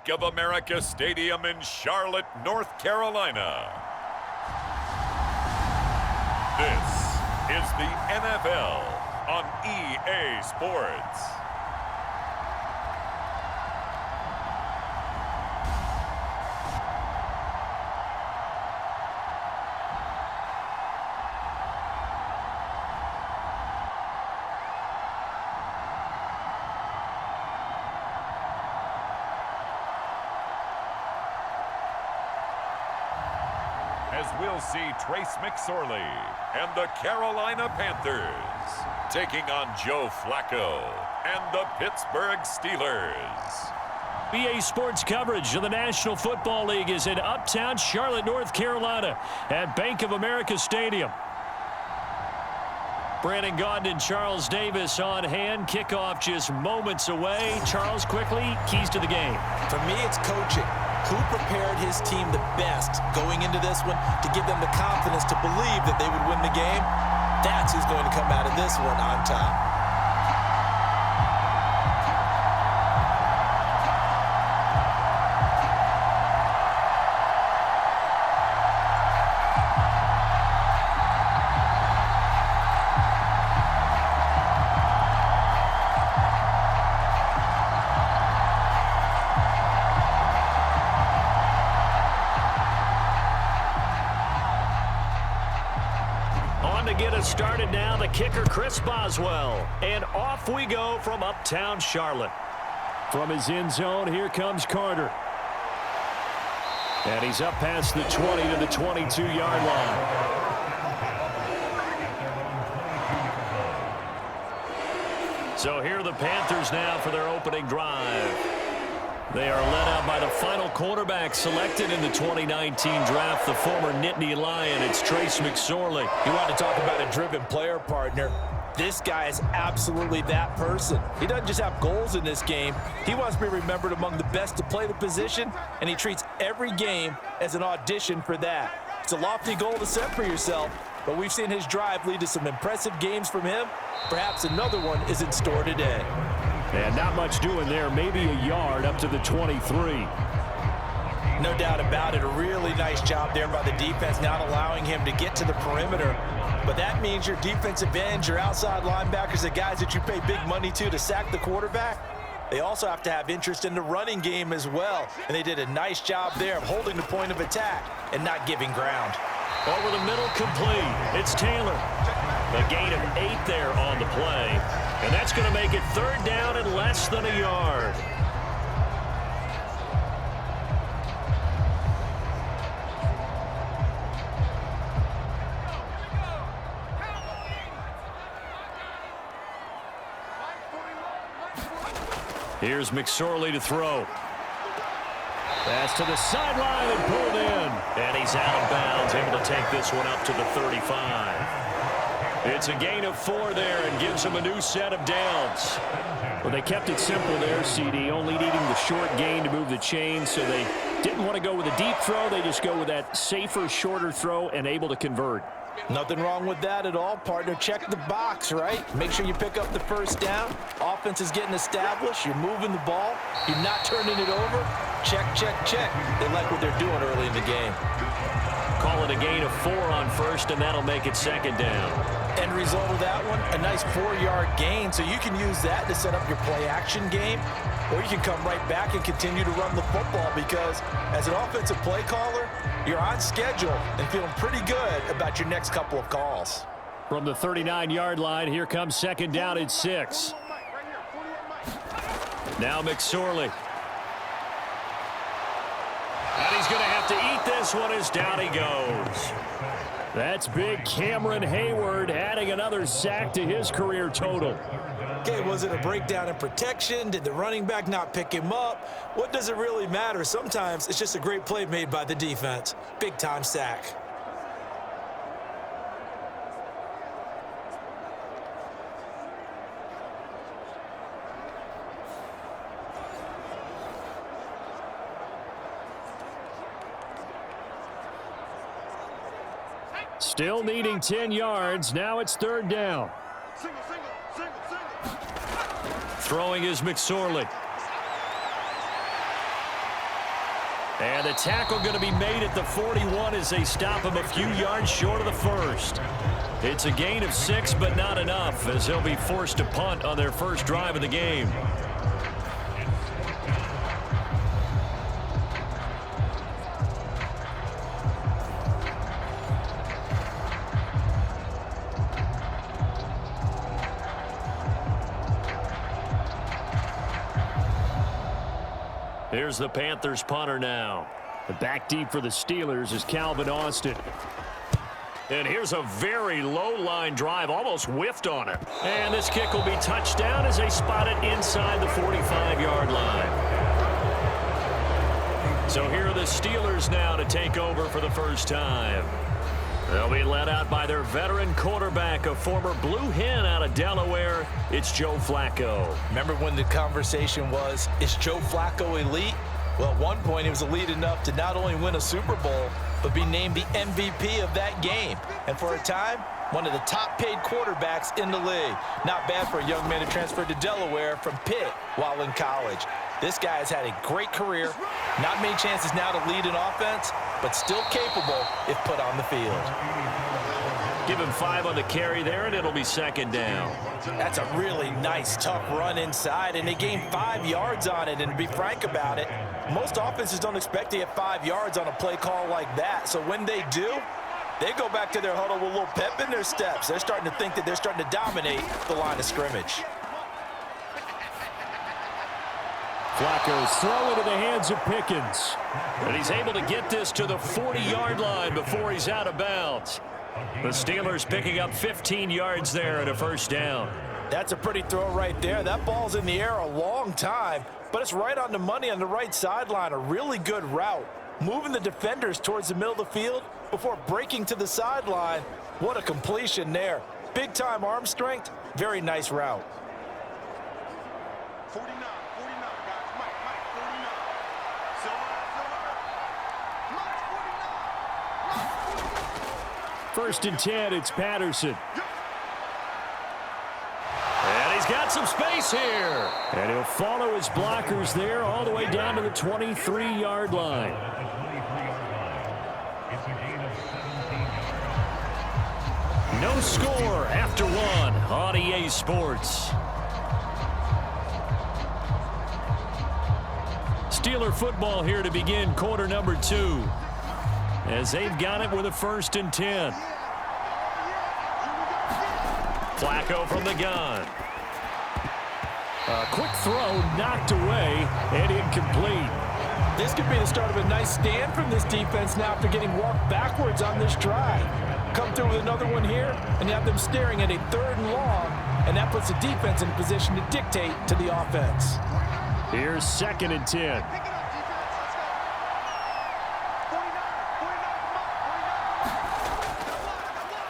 Bank of America Stadium in Charlotte, North Carolina. This is the NFL on EA Sports. As we'll see Trace McSorley and the Carolina Panthers taking on Joe Flacco and the Pittsburgh Steelers. EA Sports coverage of the National Football League is in uptown Charlotte, North Carolina at Bank of America Stadium. Brandon Gaudin and Charles Davis on hand. Kickoff just moments away. Charles, quickly, keys to the game. For me, it's coaching. Who prepared his team the best going into this one to give them the confidence to believe that they would win the game? That's who's going to come out of this one on top. Get us started now, the kicker Chris Boswell, and off we go from uptown Charlotte. From his end zone, here comes Carter, and he's up past the 20 to the 22-yard line. So here are the Panthers now for their opening drive. They are led out by the final quarterback selected in the 2019 draft, the former Nittany Lion. It's Trace McSorley. You want to talk about a driven player, partner. This guy is absolutely that person. He doesn't just have goals in this game. He wants to be remembered among the best to play the position, and he treats every game as an audition for that. It's a lofty goal to set for yourself, but we've seen his drive lead to some impressive games from him. Perhaps another one is in store today. And not much doing there, maybe a yard up to the 23. No doubt about it, a really nice job there by the defense, not allowing him to get to the perimeter. But that means your defensive ends, your outside linebackers, the guys that you pay big money to sack the quarterback, they also have to have interest in the running game as well. And they did a nice job there of holding the point of attack and not giving ground. Over the middle, complete. It's Taylor. A gain of 8 there on the play. And that's going to make it third down and less than a yard. Here's McSorley to throw. Pass to the sideline and pulled in. And he's out of bounds, able to take this one up to the 35. It's a gain of 4 there and gives him a new set of downs. Well, they kept it simple there, CD, only needing the short gain to move the chain, so they didn't want to go with a deep throw. They just go with that safer, shorter throw and able to convert. Nothing wrong with that at all, partner. Check the box, right? Make sure you pick up the first down. Offense is getting established. You're moving the ball. You're not turning it over. Check, check, check. They like what they're doing early in the game. Call it a gain of 4 on first, and that'll make it second down. End result of that one, a nice 4-yard gain. So you can use that to set up your play-action game, or you can come right back and continue to run the football because as an offensive play caller, you're on schedule and feeling pretty good about your next couple of calls. From the 39-yard line, here comes second down at 6. Now McSorley. And he's going to have to eat this one as down he goes. That's big Cameron Hayward adding another sack to his career total. Okay, was it a breakdown in protection? Did the running back not pick him up? What does it really matter? Sometimes it's just a great play made by the defense. Big-time sack. Still needing 10 yards. Now it's third down. Throwing is McSorley. And the tackle going to be made at the 41 as they stop him a few yards short of the first. It's a gain of 6, but not enough, as they'll be forced to punt on their first drive of the game. Here's the Panthers punter now. The back deep for the Steelers is Calvin Austin. And here's a very low line drive, almost whiffed on it. And this kick will be touchdown as they spot it inside the 45-yard line. So here are the Steelers now to take over for the first time. They'll be led out by their veteran quarterback, a former Blue Hen out of Delaware. It's Joe Flacco. Remember when the conversation was, is Joe Flacco elite? Well, at one point, he was elite enough to not only win a Super Bowl, but be named the MVP of that game. And for a time, one of the top-paid quarterbacks in the league. Not bad for a young man who transferred to Delaware from Pitt while in college. This guy has had a great career. Not many chances now to lead an offense, but still capable if put on the field. Give him 5 on the carry there, and it'll be second down. That's a really nice, tough run inside, and they gained 5 yards on it. And to be frank about it, most offenses don't expect to get 5 yards on a play call like that. So when they do, they go back to their huddle with a little pep in their steps. They're starting to think that they're starting to dominate the line of scrimmage. Flacco's throw into the hands of Pickens. And he's able to get this to the 40-yard line before he's out of bounds. The Steelers picking up 15 yards there and a first down. That's a pretty throw right there. That ball's in the air a long time, but it's right on the money on the right sideline. A really good route. Moving the defenders towards the middle of the field before breaking to the sideline. What a completion there. Big-time arm strength. Very nice route. 49, guys. Mike, 49. First and 10, it's Patterson. And he's got some space here. And he'll follow his blockers there all the way down to the 23-yard line. No score after 1 on EA Sports. Steeler football here to begin quarter number 2. As they've got it with a first and 10. Flacco from the gun. A quick throw knocked away and incomplete. This could be the start of a nice stand from this defense now after getting walked backwards on this drive. Come through with another one here, and you have them staring at a 3rd and long, and that puts the defense in a position to dictate to the offense. Here's 2nd and 10.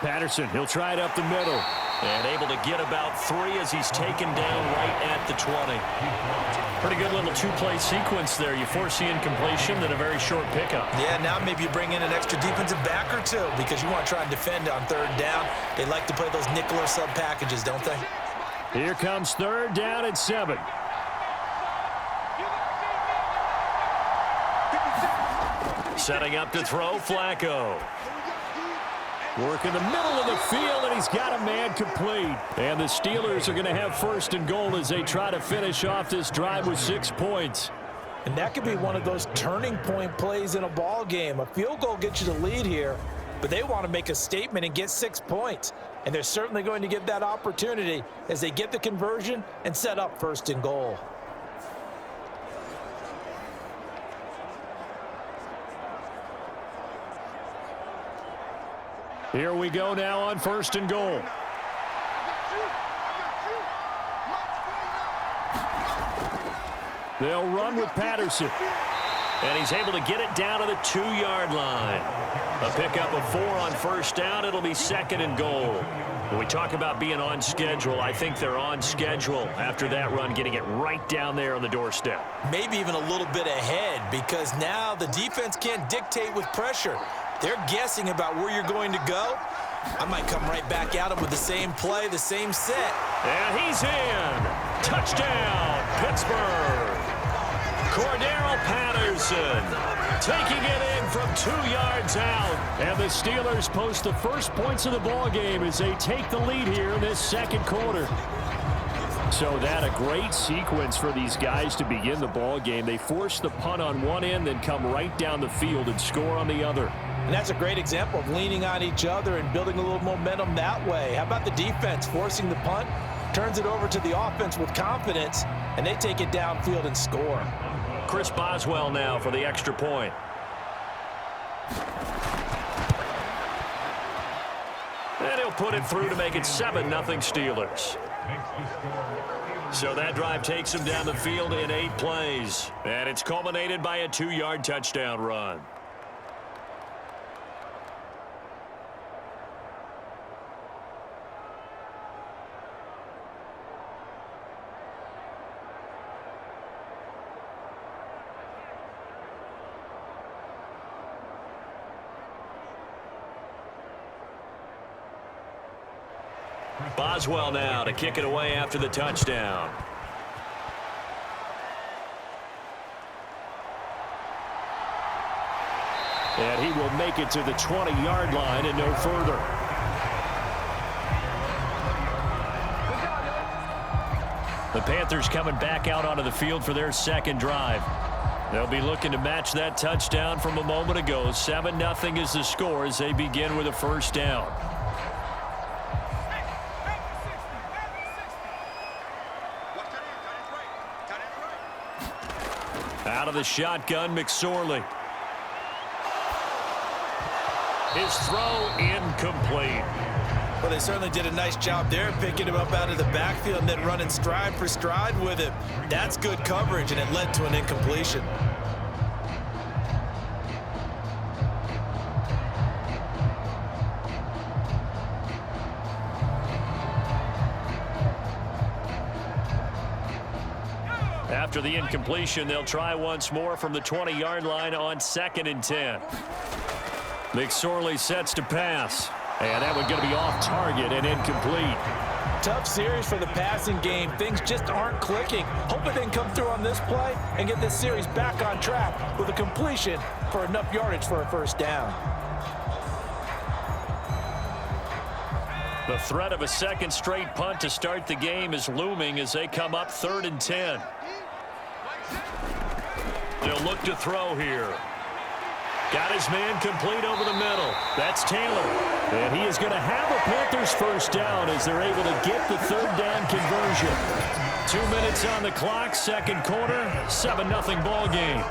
Patterson, he'll try it up the middle. And able to get about 3 as he's taken down right at the 20. Pretty good little 2-play sequence there. You force the incompletion, then a very short pickup. Yeah, now maybe you bring in an extra defensive back or 2 because you want to try and defend on 3rd down. They like to play those nickel or sub packages, don't they? Here comes 3rd down and 7. Setting up to throw, Flacco. Work in the middle of the field, and he's got a man complete. And the Steelers are going to have 1st and goal as they try to finish off this drive with 6 points. And that could be one of those turning point plays in a ball game. A field goal gets you the lead here, but they want to make a statement and get 6 points. And they're certainly going to get that opportunity as they get the conversion and set up 1st and goal. Here we go now on 1st and goal. They'll run with Patterson. And he's able to get it down to the 2-yard line. A pickup of 4 on 1st down. It'll be 2nd and goal. When we talk about being on schedule, I think they're on schedule after that run, getting it right down there on the doorstep. Maybe even a little bit ahead because now the defense can't dictate with pressure. They're guessing about where you're going to go. I might come right back at him with the same play, the same set. And he's in. Touchdown, Pittsburgh. Cordero Patterson taking it in from 2 yards out. And the Steelers post the first points of the ball game as they take the lead here in this second quarter. So that a great sequence for these guys to begin the ball game. They force the punt on one end, then come right down the field and score on the other. And that's a great example of leaning on each other and building a little momentum that way. How about the defense forcing the punt, turns it over to the offense with confidence, and they take it downfield and score. Chris Boswell now for the extra point. And he'll put it through to make it 7-0 Steelers. So that drive takes him down the field in 8 plays. And it's culminated by a 2-yard touchdown run. Boswell now to kick it away after the touchdown. And he will make it to the 20-yard line and no further. The Panthers coming back out onto the field for their second drive. They'll be looking to match that touchdown from a moment ago. 7-0 is the score as they begin with a first down. Out of the shotgun, McSorley. His throw incomplete. Well, they certainly did a nice job there, picking him up out of the backfield and then running stride for stride with him. That's good coverage, and it led to an incompletion. After the incompletion, they'll try once more from the 20-yard line on 2nd and 10. McSorley sets to pass. And that one's going to be off target and incomplete. Tough series for the passing game. Things just aren't clicking. Hope it didn't come through on this play and get this series back on track with a completion for enough yardage for a first down. The threat of a second straight punt to start the game is looming as they come up 3rd and 10. They'll look to throw here. Got his man complete over the middle. That's Taylor. And he is going to have a Panthers first down as they're able to get the 3rd down conversion. 2 minutes on the clock, second quarter, 7-0 ball game.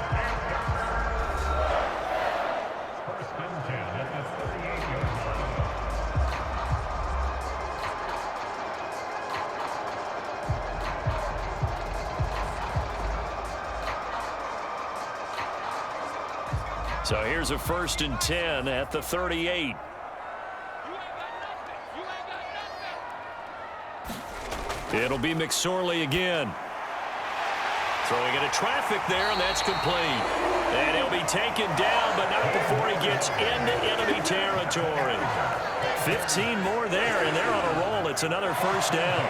So here's a 1st and 10 at the 38. It'll be McSorley again. Throwing into traffic there, and that's complete. And he'll be taken down, but not before he gets into enemy territory. 15 more there, and they're on a roll. It's another first down.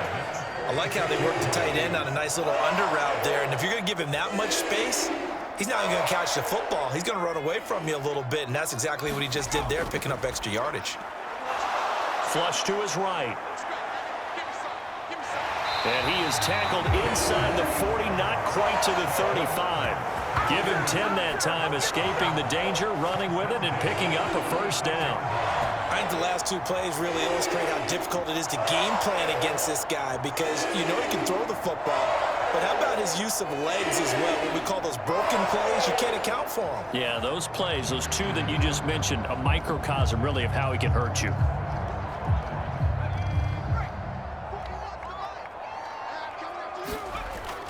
I like how they work the tight end on a nice little under route there. And if you're going to give him that much space, he's not even going to catch the football. He's going to run away from you a little bit, and that's exactly what he just did there, picking up extra yardage. Flush to his right. And he is tackled inside the 40, not quite to the 35. Give him 10 that time, escaping the danger, running with it, and picking up a first down. I think the last 2 plays really illustrate how difficult it is to game plan against this guy because you know he can throw the football, but how about his use of legs as well? What we call those broken plays, you can't account for them. Yeah, those plays, those 2 that you just mentioned, a microcosm really of how he can hurt you.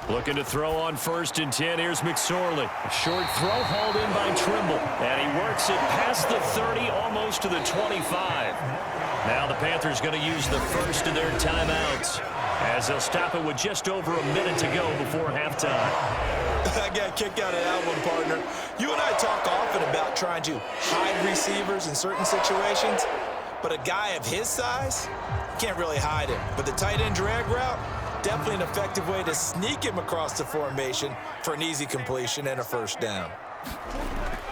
Looking to throw on 1st and 10. Here's McSorley. A short throw hauled in by Trimble. And he works it past the 30, almost to the 25. Now the Panthers going to use the first of their timeouts as they'll stop it with just over a minute to go before halftime. I got a kick out of that one, partner. You and I talk often about trying to hide receivers in certain situations, but a guy of his size can't really hide him. But the tight end drag route, Definitely an effective way to sneak him across the formation for an easy completion and a first down.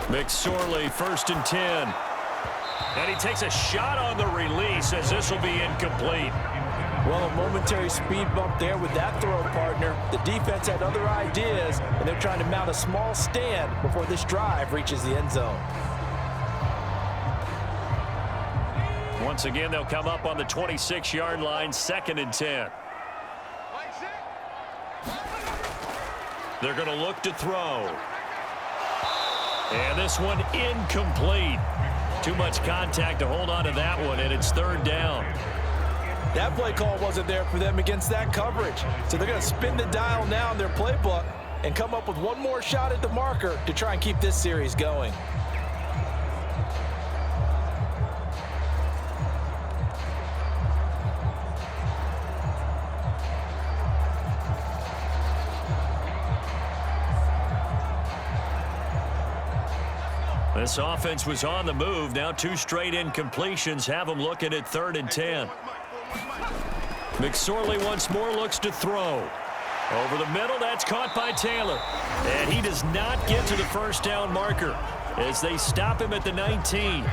McSorley, 1st and 10. And he takes a shot on the release as this will be incomplete. Well, a momentary speed bump there with that throw, partner. The defense had other ideas, and they're trying to mount a small stand before this drive reaches the end zone. Once again, they'll come up on the 26-yard line, 2nd and 10. They're going to look to throw. And this one incomplete. Too much contact to hold on to that one, and it's 3rd down. That play call wasn't there for them against that coverage. So they're going to spin the dial now in their playbook and come up with one more shot at the marker to try and keep this series going. This offense was on the move. Now 2 straight incompletions have them looking at 3rd and 10. McSorley once more looks to throw. Over the middle, that's caught by Taylor. And he does not get to the first down marker as they stop him at the 19.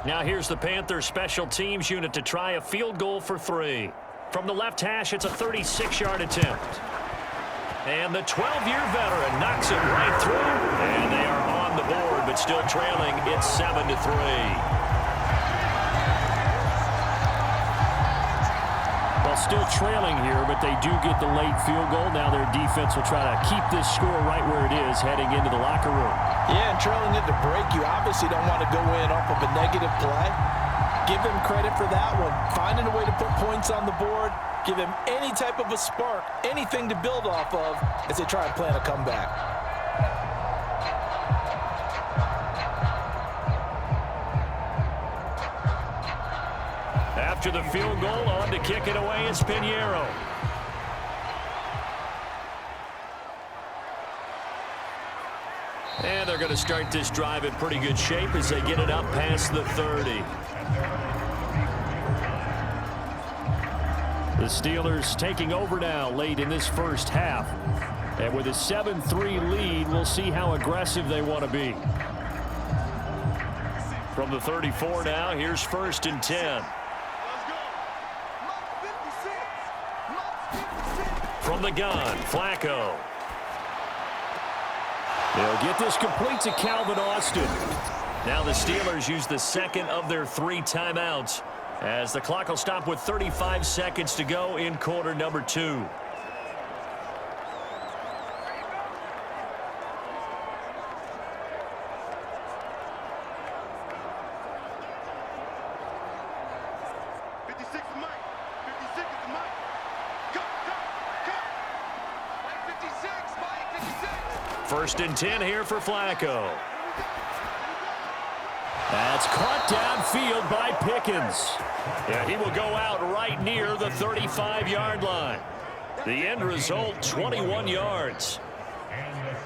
Now here's the Panthers special teams unit to try a field goal for 3. From the left hash, it's a 36-yard attempt. And the 12-year veteran knocks it right through. And they are on the board, but still trailing. It's 7-3. Well, still trailing here, but they do get the late field goal. Now their defense will try to keep this score right where it is heading into the locker room. Yeah, and trailing at the break, you obviously don't want to go in off of a negative play. Give them credit for that one. Finding a way to put points on the board, give them any type of a spark, anything to build off of as they try and plan a comeback. After the field goal, on to kick it away is Pinheiro. And they're going to start this drive in pretty good shape as they get it up past the 30. The Steelers taking over now late in this first half. And with a 7-3 lead, we'll see how aggressive they want to be. From the 34 now, here's 1st and 10. From the gun, Flacco. They'll get this complete to Calvin Austin. Now the Steelers use the second of their 3 timeouts as the clock will stop with 35 seconds to go in quarter number 2. First and 10 here for Flacco. That's caught downfield by Pickens. Yeah, he will go out right near the 35-yard line. The end result, 21 yards.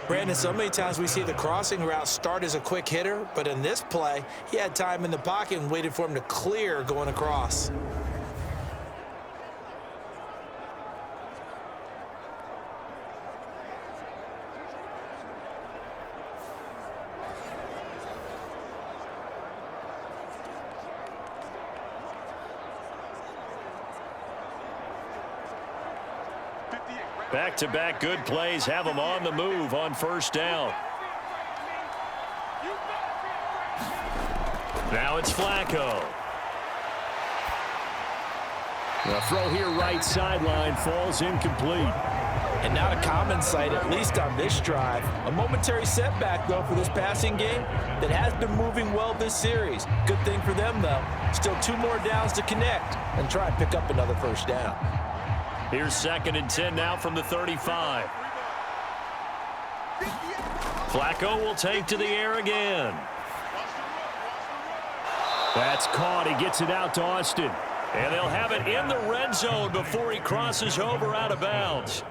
Brandon, so many times we see the crossing route start as a quick hitter, but in this play, he had time in the pocket and waited for him to clear going across. Back-to-back good plays have them on the move on first down. Now it's Flacco. The throw here right sideline falls incomplete. And not a common sight, at least on this drive. A momentary setback, though, for this passing game that has been moving well this series. Good thing for them, though. Still 2 more downs to connect and try and pick up another first down. Here's 2nd and 10 now from the 35. Flacco will take to the air again. That's caught. He gets it out to Austin. And they'll have it in the red zone before he crosses over out of bounds.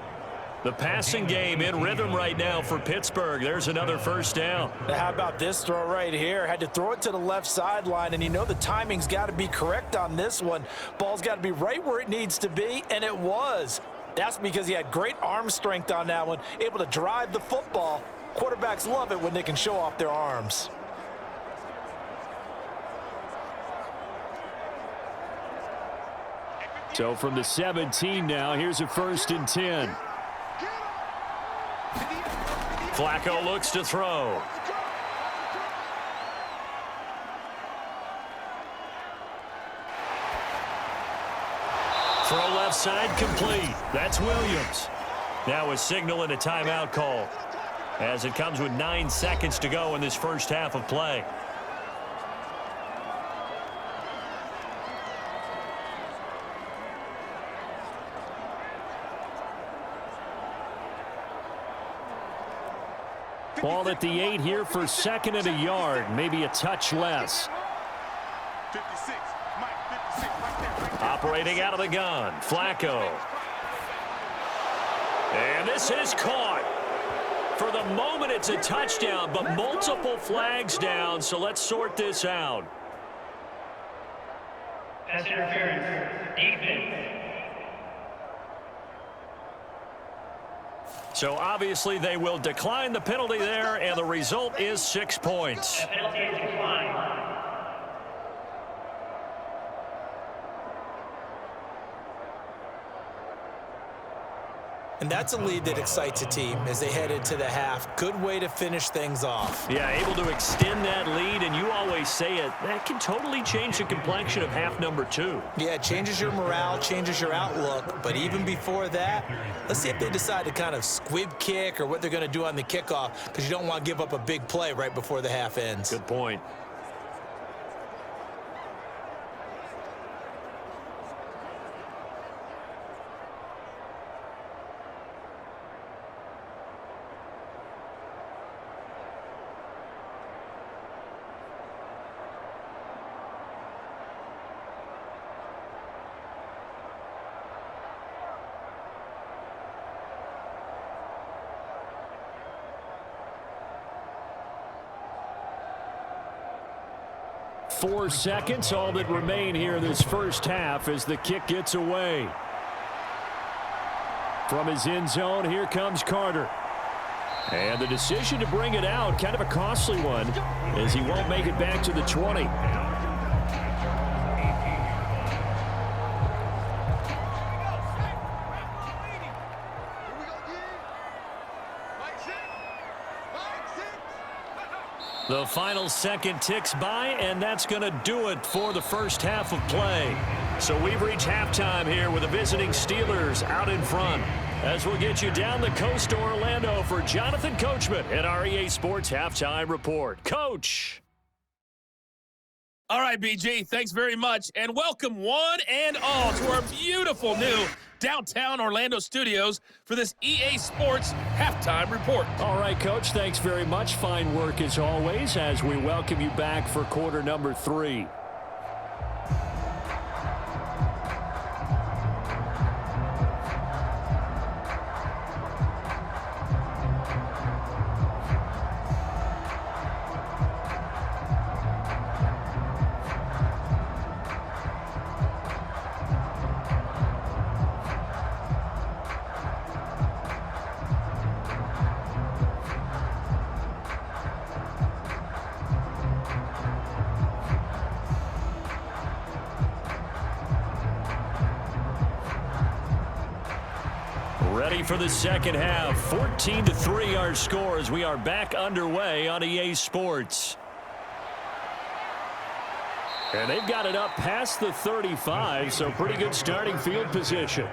The passing game in rhythm right now for Pittsburgh. There's another first down. Now, how about this throw right here? Had to throw it to the left sideline, and you know the timing's got to be correct on this one. Ball's got to be right where it needs to be, and it was. That's because he had great arm strength on that one, able to drive the football. Quarterbacks love it when they can show off their arms. So from the 17 now, here's a 1st and 10. Flacco looks to throw. Throw left side complete. That's Williams. Now a signal and a timeout call as it comes with 9 seconds to go in this first half of play. Ball at the 8 here for 2nd and a yard, maybe a touch less. 56, Mike, 56, right there. Operating out of the gun, Flacco. And this is caught. For the moment, it's a touchdown, but multiple flags down, so let's sort this out. Pass interference, defense. So obviously they will decline the penalty there, and the result is 6 points. The penalty is declined. And that's a lead that excites a team as they head into the half. Good way to finish things off. Yeah, able to extend that lead, and you always say it, that can totally change the complexion of half number 2. Yeah, it changes your morale, changes your outlook. But even before that, let's see if they decide to kind of squib kick or what they're going to do on the kickoff, because you don't want to give up a big play right before the half ends. Good point. Four seconds, all that remain here in this first half as the kick gets away. From his end zone, here comes Carter. And the decision to bring it out, kind of a costly one, as he won't make it back to the 20. The final second ticks by, and that's going to do it for the first half of play. So we've reached halftime here with the visiting Steelers out in front. As we'll get you down the coast to Orlando for Jonathan Coachman at our EA Sports Halftime Report. Coach. All right, BG, thanks very much, and welcome one and all to our beautiful new downtown Orlando studios for this EA Sports Halftime Report. All right, Coach, thanks very much. Fine work as always as we welcome you back for quarter number 3. Ready for the second half. 14-3 our score as we are back underway on EA Sports. And they've got it up past the 35, so pretty good starting field position.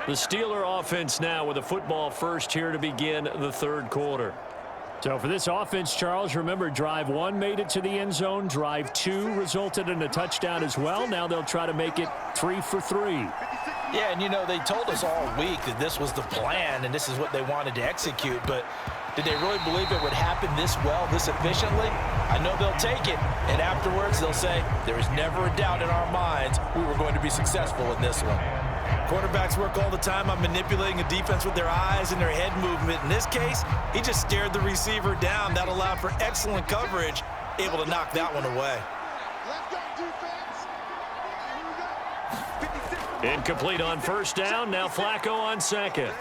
The Steeler offense now with a football first here to begin the third quarter. So for this offense, Charles, remember drive 1 made it to the end zone. Drive 2 resulted in a touchdown as well. Now they'll try to make it 3 for 3. Yeah, and you know, they told us all week that this was the plan and this is what they wanted to execute, but Did they really believe it would happen this well, this efficiently? I know they'll take it, and afterwards they'll say, there was never a doubt in our minds we were going to be successful in this one. Quarterbacks work all the time on manipulating a defense with their eyes and their head movement. In this case, he just stared the receiver down. That allowed for excellent coverage, able to knock that one away. Incomplete on first down. Now Flacco on second.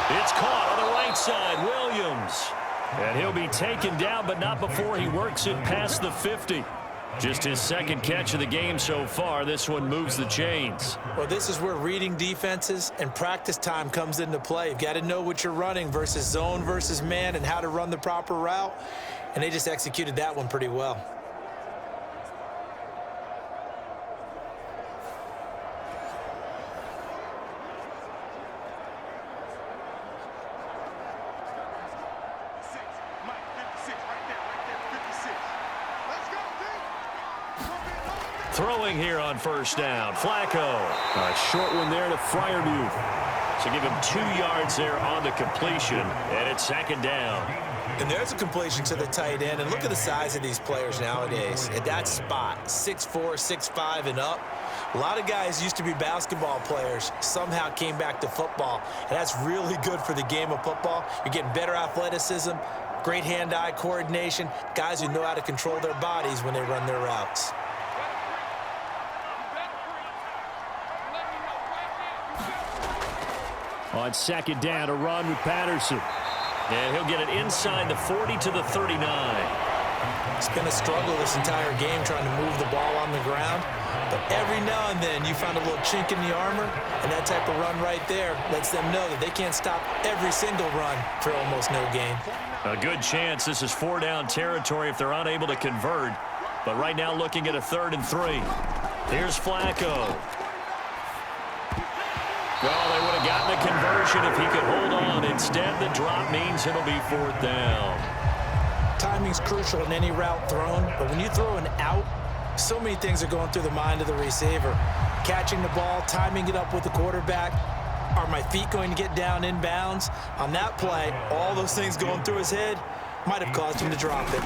It's caught on the right side. Williams. And he'll be taken down, but not before he works it past the 50. Just his second catch of the game so far. This one moves the chains. Well, this is where reading defenses and practice time comes into play. You've got to know what you're running versus zone versus man and how to run the proper route. And they just executed that one pretty well. Throwing here on first down. Flacco. A short one there to Freiermuth. So give him 2 yards there on the completion. And it's second down. And there's a completion to the tight end. And look at the size of these players nowadays. At that spot, 6'4", 6'5", and up. A lot of guys used to be basketball players, somehow came back to football. And that's really good for the game of football. You're getting better athleticism, great hand-eye coordination, guys who know how to control their bodies when they run their routes. On second down, a run with Patterson. And he'll get it inside the 40 to the 39. It's been a struggle this entire game trying to move the ball on the ground. But every now and then you find a little chink in the armor, and that type of run right there lets them know that they can't stop every single run for almost no gain. A good chance this is 4-down territory if they're unable to convert. But right now looking at a 3rd and 3. Here's Flacco. Well, they would have gotten a conversion if he could hold on. Instead, the drop means it'll be 4th down. Timing's crucial in any route thrown, but when you throw an out, so many things are going through the mind of the receiver. Catching the ball, timing it up with the quarterback. Are my feet going to get down in bounds? On that play, all those things going through his head might have caused him to drop it.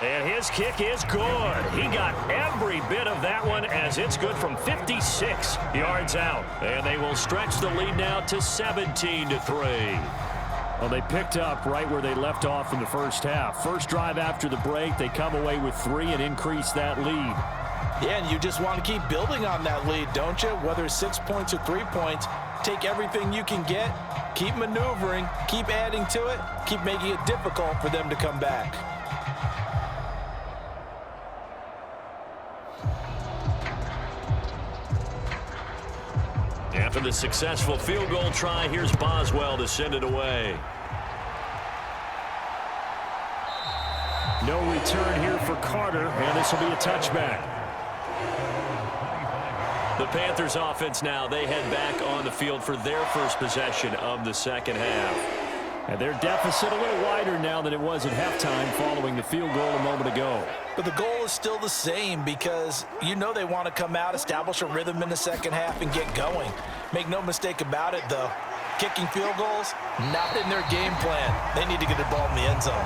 And his kick is good. He got every bit of that one as it's good from 56 yards out. And they will stretch the lead now to 17-3. Well, they picked up right where they left off in the first half. First drive after the break, they come away with 3 and increase that lead. Yeah, and you just want to keep building on that lead, don't you? Whether it's 6 points or 3 points, take everything you can get, keep maneuvering, keep adding to it, keep making it difficult for them to come back. After the successful field goal try, here's Boswell to send it away. No return here for Carter, and this will be a touchback. The Panthers offense now, they head back on the field for their first possession of the second half. And their deficit a little wider now than it was at halftime following the field goal a moment ago. But the goal is still the same because you know they want to come out, establish a rhythm in the second half, and get going. Make no mistake about it, though. Kicking field goals, not in their game plan. They need to get the ball in the end zone.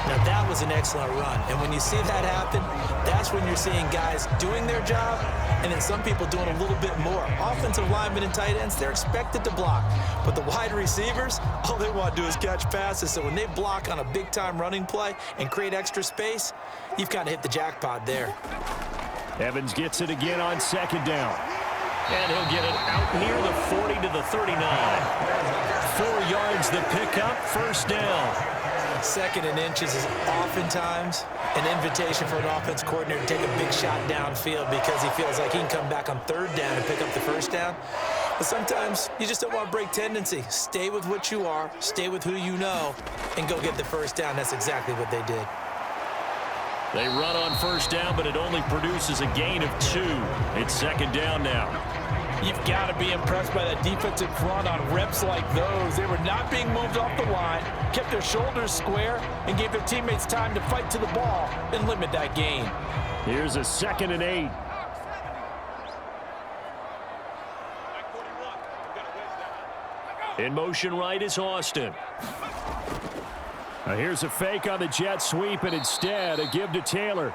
Now, that was an excellent run. And when you see that happen, that's when you're seeing guys doing their job and then some people doing a little bit more. Offensive linemen and tight ends, they're expected to block. But the wide receivers, all they want to do is catch passes. So when they block on a big-time running play and create extra space, you've kind of hit the jackpot there. Evans gets it again on second down. And he'll get it out near the 40 to the 39. 4 yards the pickup, first down. 2nd and inches is oftentimes an invitation for an offense coordinator to take a big shot downfield because he feels like he can come back on 3rd down and pick up the first down. But sometimes you just don't want to break tendency. Stay with what you are, stay with who you know, and go get the first down. That's exactly what they did. They run on first down, but it only produces a gain of 2. It's second down now. You've got to be impressed by that defensive front on reps like those. They were not being moved off the line, kept their shoulders square, and gave their teammates time to fight to the ball and limit that gain. Here's a 2nd and 8. In motion right is Austin. Now here's a fake on the jet sweep, and instead a give to Taylor.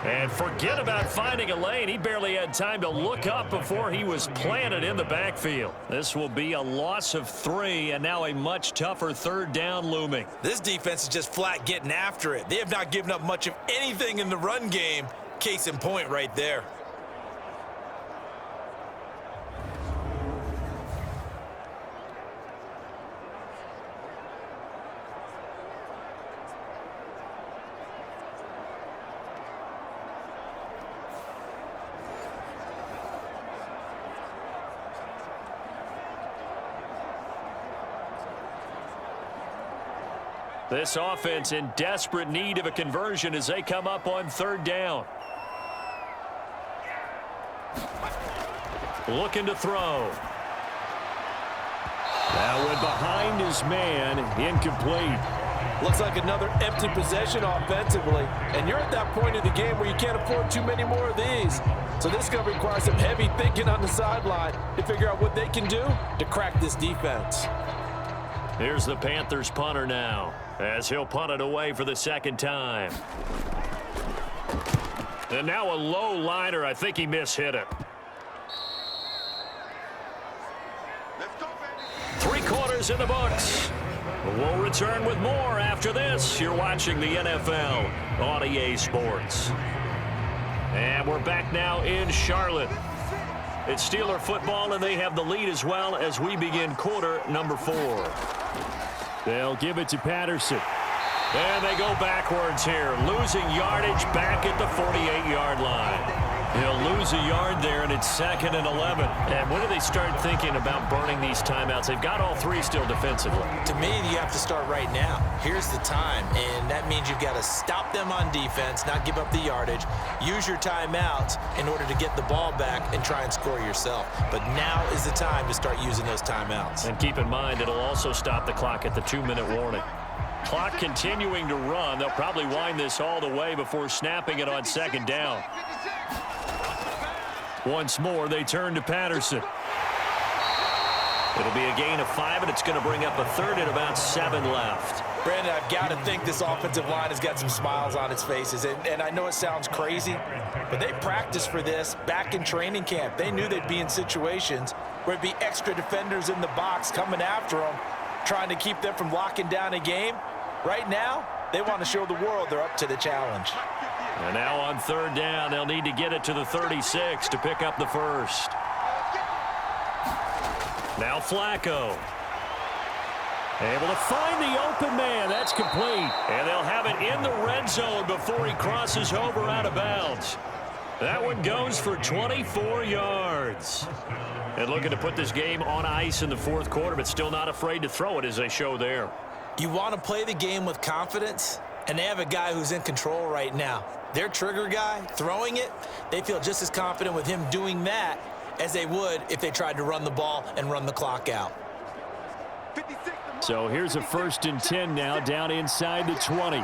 And forget about finding a lane. He barely had time to look up before he was planted in the backfield. This will be a loss of 3, and now a much tougher third down looming. This defense is just flat getting after it. They have not given up much of anything in the run game. Case in point right there. This offense in desperate need of a conversion as they come up on third down. Looking to throw. That went behind his man, incomplete. Looks like another empty possession offensively. And you're at that point in the game where you can't afford too many more of these. So this is going to require some heavy thinking on the sideline to figure out what they can do to crack this defense. Here's the Panthers punter now, as he'll punt it away for the second time. And now a low liner. I think he mishit it. Let's go, baby. 3 quarters in the books. We'll return with more after this. You're watching the NFL on EA Sports. And we're back now in Charlotte. It's Steeler football, and they have the lead as well as we begin quarter number 4. They'll give it to Patterson. And they go backwards here, losing yardage back at the 48-yard line. He'll lose a yard there, and it's 2nd and 11. And when do they start thinking about burning these timeouts? They've got all 3 still defensively. To me, you have to start right now. Here's the time, and that means you've got to stop them on defense, not give up the yardage, use your timeouts in order to get the ball back and try and score yourself. But now is the time to start using those timeouts. And keep in mind, it'll also stop the clock at the 2-minute warning. Clock continuing to run. They'll probably wind this all the way before snapping it on 2nd down. Once more, they turn to Patterson. It'll be a gain of 5, and it's going to bring up a 3rd and about 7 left. Brandon, I've got to think this offensive line has got some smiles on its faces. And I know it sounds crazy, but they practiced for this back in training camp. They knew they'd be in situations where it'd be extra defenders in the box coming after them, trying to keep them from locking down a game. Right now, they want to show the world they're up to the challenge. And now on 3rd down, they'll need to get it to the 36 to pick up the first. Now Flacco. Able to find the open man. That's complete. And they'll have it in the red zone before he crosses over out of bounds. That one goes for 24 yards. And looking to put this game on ice in the 4th quarter, but still not afraid to throw it as they show there. You want to play the game with confidence, and they have a guy who's in control right now. Their trigger guy, throwing it, they feel just as confident with him doing that as they would if they tried to run the ball and run the clock out. So here's a 1st and 10 now, down inside the 20.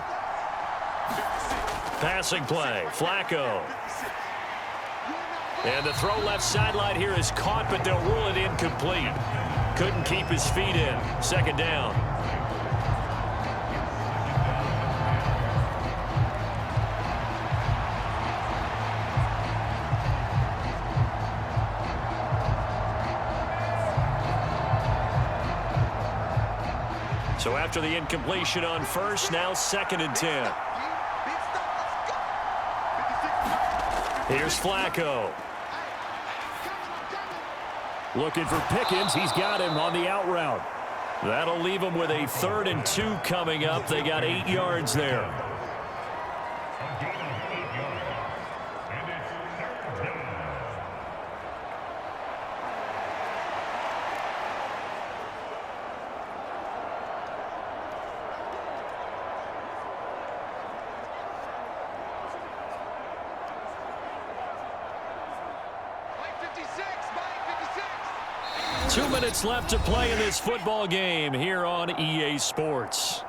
Passing play, Flacco. And the throw left sideline here is caught, but they'll rule it incomplete. Couldn't keep his feet in. 2nd down. So after the incompletion on 1st, now 2nd and 10. Here's Flacco. Looking for Pickens. He's got him on the out route. That'll leave him with a 3rd and 2 coming up. They got 8 yards there. Two minutes left to play in this football game here on EA Sports.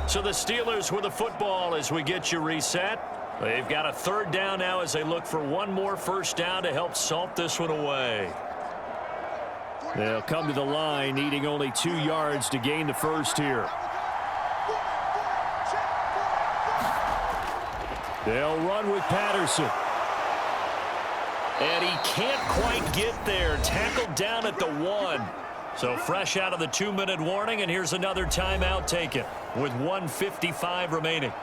So the Steelers with the football as we get you reset. They've got a 3rd down now as they look for one more 1st down to help salt this one away. They'll come to the line, needing only 2 yards to gain the first here. They'll run with Patterson. And he can't quite get there. Tackled down at the 1. So fresh out of the 2-minute warning, and here's another timeout taken with 1:55 remaining.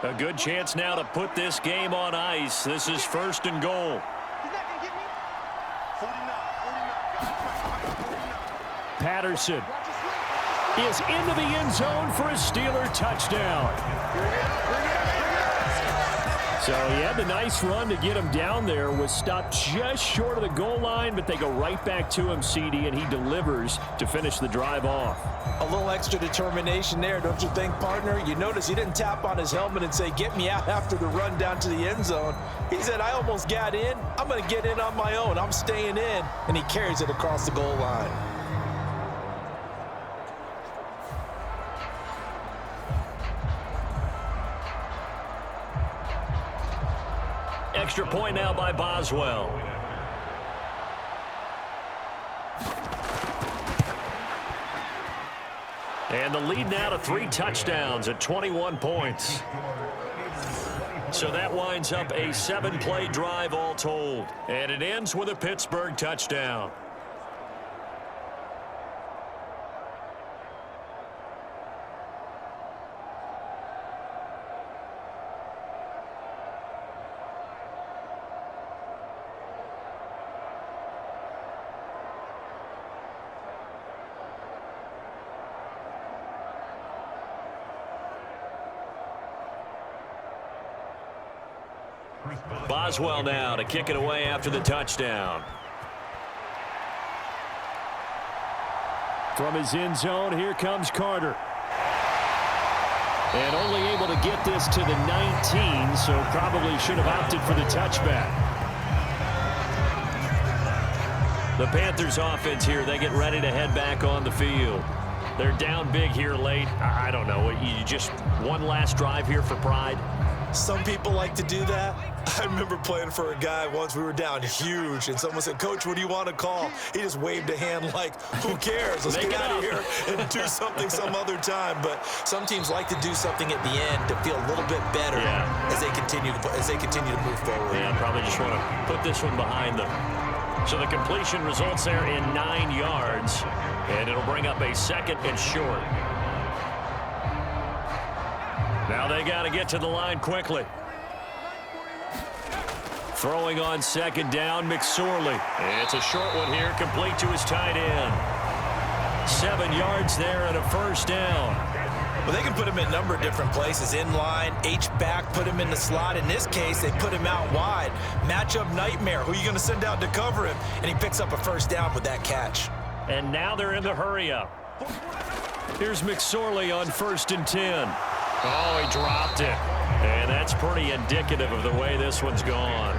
A good chance now to put this game on ice. This is 1st and goal. Patterson is into the end zone for a Steeler touchdown. So he had the nice run to get him down there, was stopped just short of the goal line, but they go right back to him, CD, and he delivers to finish the drive off. A little extra determination there, don't you think, partner? You notice he didn't tap on his helmet and say, get me out after the run down to the end zone. He said, I almost got in. I'm going to get in on my own. I'm staying in. And he carries it across the goal line. Extra point now by Boswell. And the lead now to 3 touchdowns at 21 points. So that winds up a 7-play drive all told. And it ends with a Pittsburgh touchdown. Boswell now to kick it away after the touchdown. From his end zone, here comes Carter. And only able to get this to the 19, so probably should have opted for the touchback. The Panthers offense here, they get ready to head back on the field. They're down big here late. I don't know, you just one last drive here for pride? Some people like to do that. I remember playing for a guy once. We were down huge, and someone said, Coach, what do you want to call? He just waved a hand like, who cares? Let's get out of here and do something some other time. But some teams like to do something at the end to feel a little bit better as they continue to move forward. Yeah, probably just want to put this one behind them. So the completion results there in 9 yards, and it'll bring up a 2nd and short. Now they got to get to the line quickly. Throwing on 2nd down, McSorley. It's a short one here, complete to his tight end. 7 yards there and a 1st down. Well, they can put him in a number of different places. In line, H-back, put him in the slot. In this case, they put him out wide. Matchup nightmare. Who are you going to send out to cover him? And he picks up a 1st down with that catch. And now they're in the hurry-up. Here's McSorley on 1st and 10. Oh, he dropped it. And that's pretty indicative of the way this one's gone.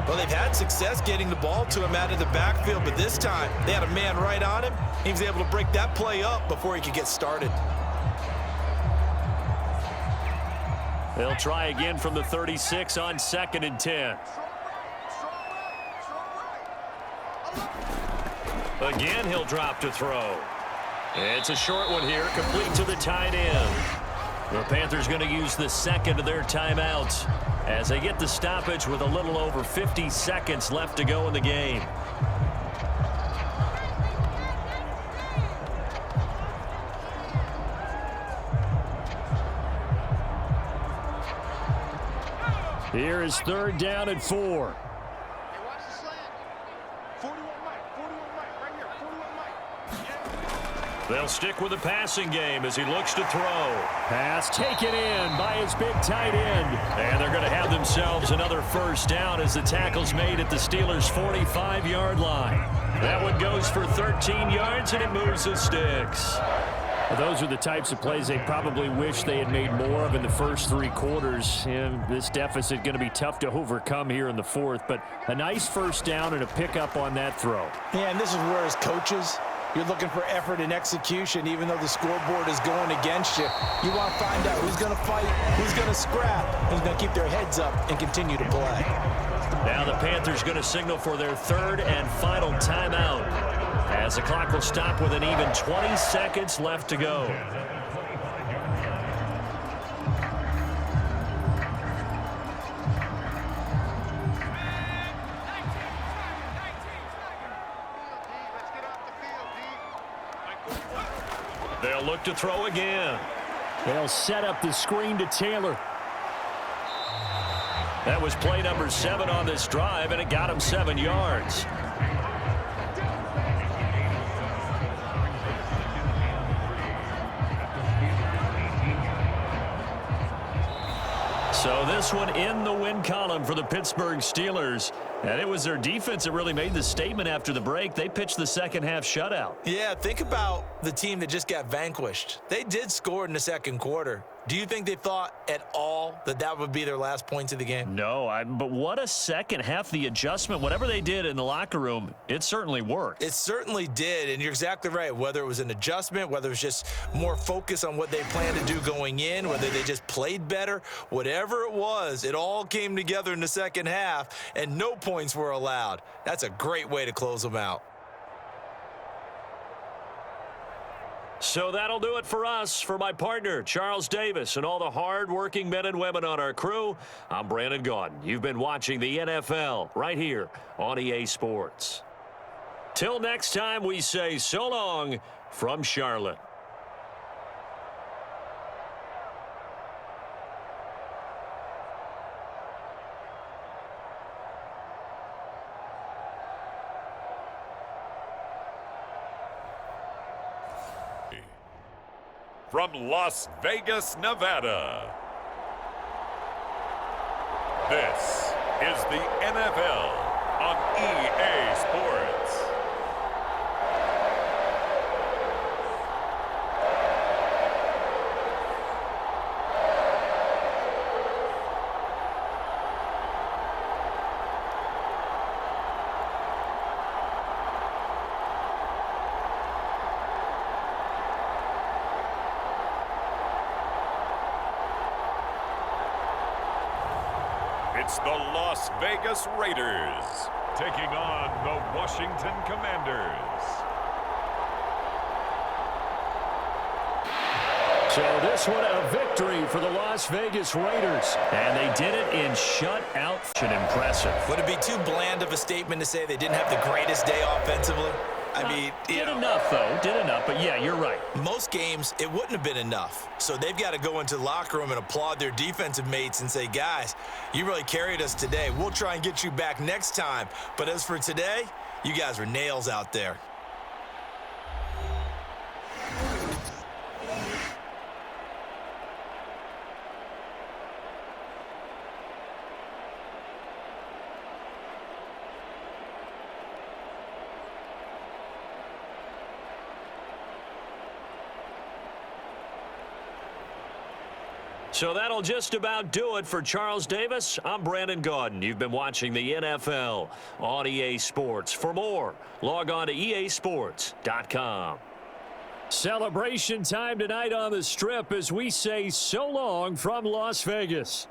Well, they've had success getting the ball to him out of the backfield, but this time they had a man right on him. He was able to break that play up before he could get started. They'll try again from the 36 on 2nd and 10. Again, he'll drop to throw. It's a short one here, complete to the tight end. The Panthers going to use the 2nd of their timeouts as they get the stoppage with a little over 50 seconds left to go in the game. Here is 3rd down and 4. They'll stick with the passing game as he looks to throw. Pass taken in by his big tight end. And they're going to have themselves another 1st down as the tackle's made at the Steelers' 45-yard line. That one goes for 13 yards, and it moves the sticks. Well, those are the types of plays they probably wish they had made more of in the first 3 quarters. And this deficit going to be tough to overcome here in the 4th. But a nice 1st down and a pickup on that throw. Yeah, and this is where his coaches You're looking for effort and execution, even though the scoreboard is going against you. You want to find out who's going to fight, who's going to scrap, who's going to keep their heads up and continue to play. Now the Panthers going to signal for their third and final timeout, as the clock will stop with an even 20 seconds left to go. They'll look to throw again. They'll set up the screen to Taylor. That was play number 7 on this drive, and it got him 7 yards. So this one in the win column for the Pittsburgh Steelers. And it was their defense that really made the statement after the break. They pitched the second half shutout. Yeah, think about the team that just got vanquished. They did score in the second quarter. Do you think they thought at all that that would be their last points of the game? No, but what a second half. The adjustment, whatever they did in the locker room, it certainly worked. It certainly did, and you're exactly right. Whether it was an adjustment, whether it was just more focus on what they planned to do going in, whether they just played better, whatever it was, it all came together in the second half, and no points were allowed. That's a great way to close them out. So that'll do it for us. For my partner, Charles Davis, and all the hard-working men and women on our crew, I'm Brandon Gaudin. You've been watching the NFL right here on EA Sports. Till next time, we say so long from Charlotte. From Las Vegas, Nevada, this is the NFL on EA Sports. It's the Las Vegas Raiders taking on the Washington Commanders. So this one a victory for the Las Vegas Raiders. And they did it in shutout. Impressive. Would it be too bland of a statement to say they didn't have the greatest day offensively? I mean, did enough, though. Did enough, but yeah, you're right. Most games, it wouldn't have been enough. So they've got to go into the locker room and applaud their defensive mates and say, guys, you really carried us today. We'll try and get you back next time. But as for today, you guys were nails out there. So that'll just about do it for Charles Davis. I'm Brandon Gaudin. You've been watching the NFL on EA Sports. For more, log on to easports.com. Celebration time tonight on the Strip as we say so long from Las Vegas.